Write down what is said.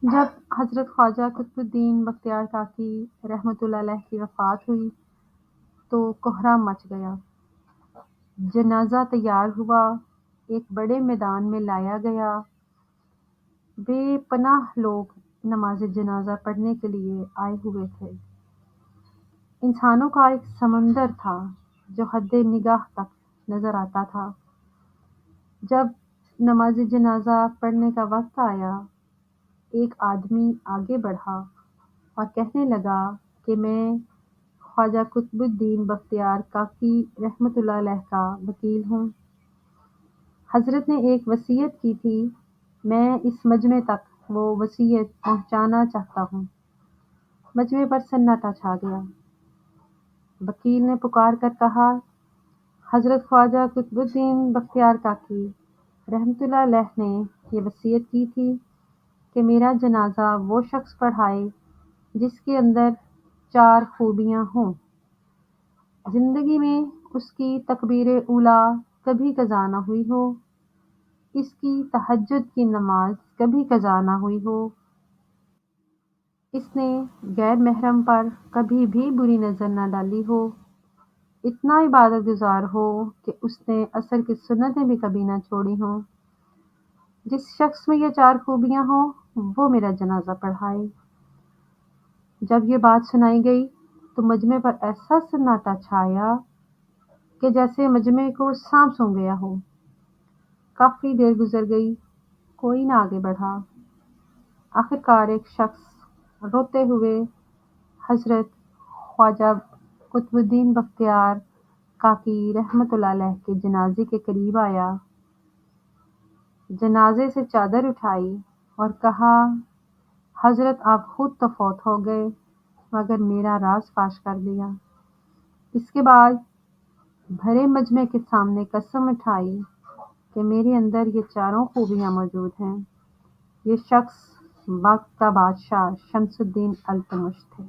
جب حضرت خواجہ قطب الدین بختیار کاکی رحمۃ اللہ علیہ کی وفات ہوئی تو کوہرام مچ گیا۔ جنازہ تیار ہوا، ایک بڑے میدان میں لایا گیا۔ بے پناہ لوگ نماز جنازہ پڑھنے کے لیے آئے ہوئے تھے۔ انسانوں کا ایک سمندر تھا جو حد نگاہ تک نظر آتا تھا۔ جب نماز جنازہ پڑھنے کا وقت آیا، ایک آدمی آگے بڑھا اور کہنے لگا کہ میں خواجہ قطب الدین بختیار کاکی رحمۃ اللہ علیہ کا وکیل ہوں۔ حضرت نے ایک وصیت کی تھی، میں اس مجمع تک وہ وصیت پہنچانا چاہتا ہوں۔ مجمع پر سناٹا چھا گیا۔ وکیل نے پکار کر کہا، حضرت خواجہ قطب الدین بختیار کاکی رحمۃ اللہ علیہ نے یہ وصیت کی تھی کہ میرا جنازہ وہ شخص پڑھائے جس کے اندر 4 خوبیاں ہوں۔ زندگی میں اس کی تکبیر اولیٰ کبھی قضا نہ ہوئی ہو، اس کی تہجد کی نماز کبھی قضا نہ ہوئی ہو، اس نے غیر محرم پر کبھی بھی بری نظر نہ ڈالی ہو، اتنا عبادت گزار ہو کہ اس نے عصر کی سنتیں بھی کبھی نہ چھوڑی ہوں۔ جس شخص میں یہ 4 خوبیاں ہوں وہ میرا جنازہ پڑھائے۔ جب یہ بات سنائی گئی تو مجمع پر ایسا سناٹا چھایا کہ جیسے مجمع کو سانپ سونگھ گیا ہو۔ کافی دیر گزر گئی، کوئی نہ آگے بڑھا۔ آخرکار ایک شخص روتے ہوئے حضرت خواجہ قطب الدین بختیار کاکی رحمۃ اللہ علیہ کے جنازے کے قریب آیا، جنازے سے چادر اٹھائی اور کہا، حضرت آپ خود تو فوت ہو گئے مگر میرا راز فاش کر دیا۔ اس کے بعد بھرے مجمع کے سامنے قسم اٹھائی کہ میرے اندر یہ 4 خوبیاں موجود ہیں۔ یہ شخص وقت کا بادشاہ شمس الدین التمش تھے۔